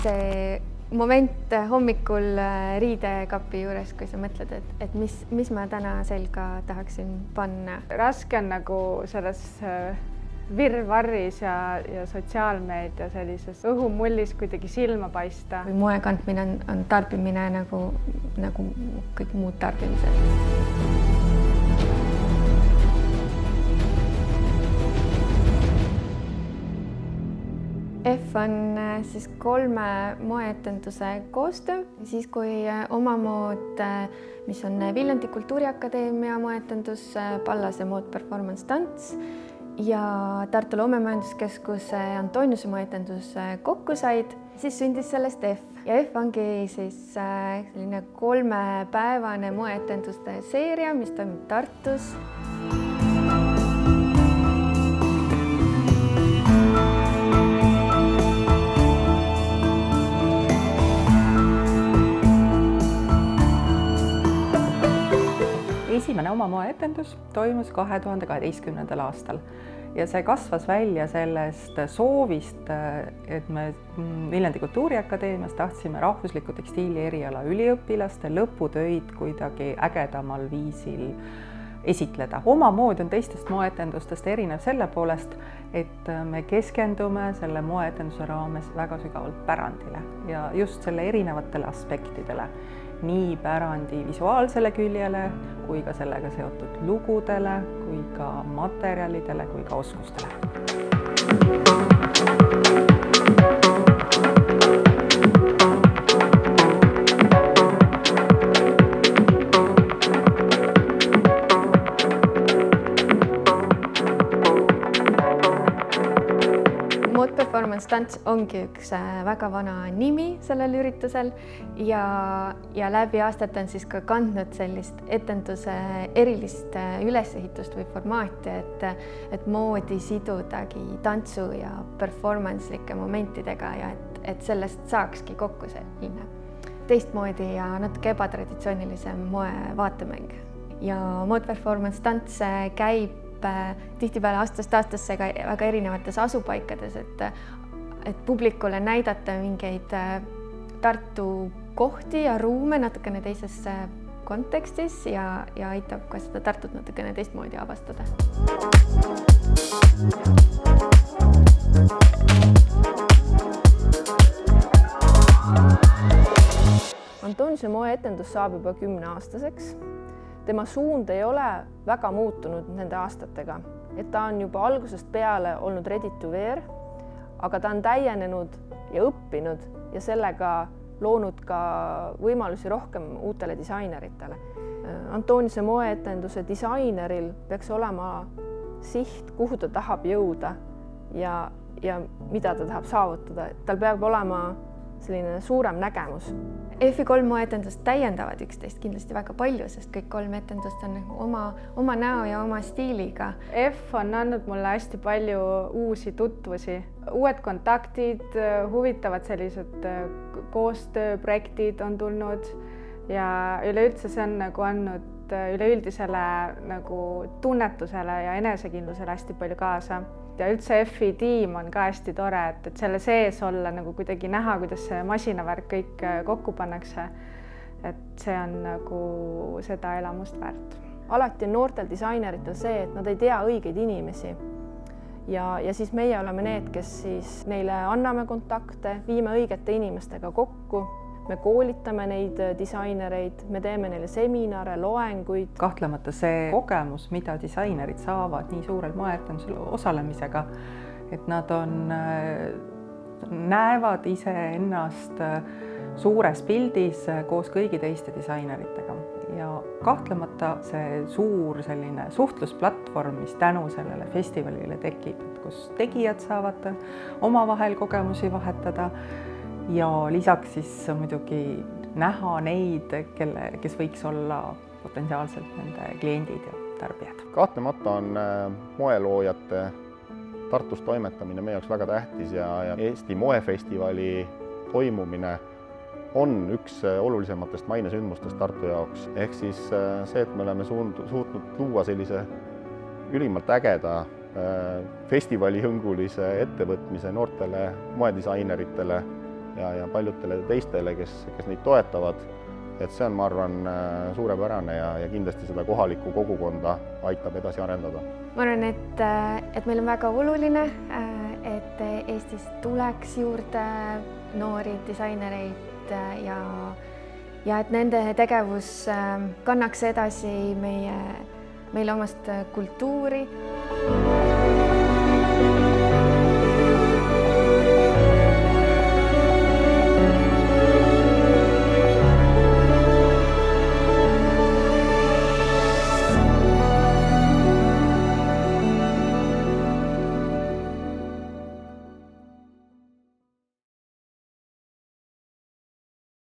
see moment hommikul riidekapi juures, kui sa mõtled, et mis ma täna selga tahaksin panna. Raske on nagu selles virvarris ja sotsiaalmeedia sellises õhumullis kuidagi silma paista. Või moe kandmine on tarbimine nagu kõik muud tarbimised. F on siis 3 moeetenduse koostöö, siis kui omamood, mis on Viljandi Kultuuriakadeemia moeetendus, Pallase Mode Performance Tants ja Tartu Loomemajanduskeskuse Antoniuse moeetendus kokku said, siis sündis sellest F. Ja F ongi siis selline 3-päevane moeetenduste seeria, mis toimub Tartus. Esimene oma moeetendus toimus 2012. aastal ja see kasvas välja sellest soovist, et me Viljandi Kultuuriakadeemias tahtsime rahvusliku tekstiili eriala üliõpilaste lõputöid kuidagi ägedamal viisil esitleda. Omamoodi on teistest moeetendustest erinev selle poolest, et me keskendume selle moeetenduse raames väga sügavalt pärandile ja just selle erinevatele aspektidele. Nii pärandi visuaalsele küljele, kui ka sellega seotud lugudele, kui ka materjalidele, kui ka oskustele. Mode Performance Tants ongi üks väga vana nimi sellel üritusel ja läbi aastat on siis ka kandnud sellist etenduse erilist ülesehitust või formaati, et moodi sidudagi tantsu ja performancelike momentidega ja et sellest saakski kokku selline teistmoodi ja natuke ebatraditsioonilisem moe vaatemäng. Ja Mode Performance Tants käib tihtipeale aastast aastasse ka väga erinevates asupaikades, et publikule näidata mingeid Tartu kohti ja ruume natukene teises kontekstis ja aitab ka seda Tartut natukene teistmoodi avastada. Antoniuse moeetendus saab juba 10-aastaseks. Tema suund ei ole väga muutunud nende aastatega, et ta on juba algusest peale olnud ready to wear, aga ta on täienenud ja õppinud ja sellega loonud ka võimalusi rohkem uutele disaineritele. Antoniuse moeetenduse disaineril peaks olema siht, kuhu ta tahab jõuda ja mida ta tahab saavutada. Tal peab olema selline suurem nägemus. F-i 3 moeetendust täiendavad üksteist kindlasti väga palju, sest kõik 3 etendust on oma näo ja oma stiiliga. F on andnud mulle hästi palju uusi tutvusi, uued kontaktid, huvitavad sellised koostööprojektid on tulnud ja üleüldse see on nagu andnud üleüldisele nagu tunnetusele ja enesekindlusele hästi palju kaasa. Ja üldse F-i tiim on ka hästi tore, et selle sees olla nagu kuidagi näha, kuidas see masinavärk kõik kokku pannakse. Et see on nagu seda elamust väärt. Alati on noortel disaineritel see, et nad ei tea õigeid inimesi. Ja siis meie oleme need, kes siis neile anname kontakte, viime õigete inimestega kokku. Me koolitame neid disainereid, me teeme neile seminare, loenguid. Kahtlemata see kogemus, mida disainerid saavad nii suurel moeetendusel osalemisega, et nad näevad ise ennast suures pildis koos kõigi teiste disaineritega. Ja kahtlemata see suur selline suhtlusplatvorm, mis tänu sellele festivalile tekib, kus tegijad saavad omavahel kogemusi vahetada, ja lisaks siis muidugi näha neid, kes võiks olla potentsiaalselt nende kliendid ja tarbijad. Kahtlemata on moeloojate Tartus toimetamine meie jaoks väga tähtis ja Eesti moefestivali toimumine on üks olulisematest mainesündmustest Tartu jaoks. Ehk siis see, et me oleme suutnud luua sellise ülimalt ägeda festivalihõngulise ettevõtmise noortele moedisaineritele ja paljudele teistele, kes neid toetavad. Et see on, ma arvan, suurepärane ja kindlasti seda kohalikku kogukonda aitab edasi arendada. Ma arvan, et meil on väga oluline, et Eestis tuleks juurde noori disainereid ja et nende tegevus kannaks edasi meile omast kultuuri.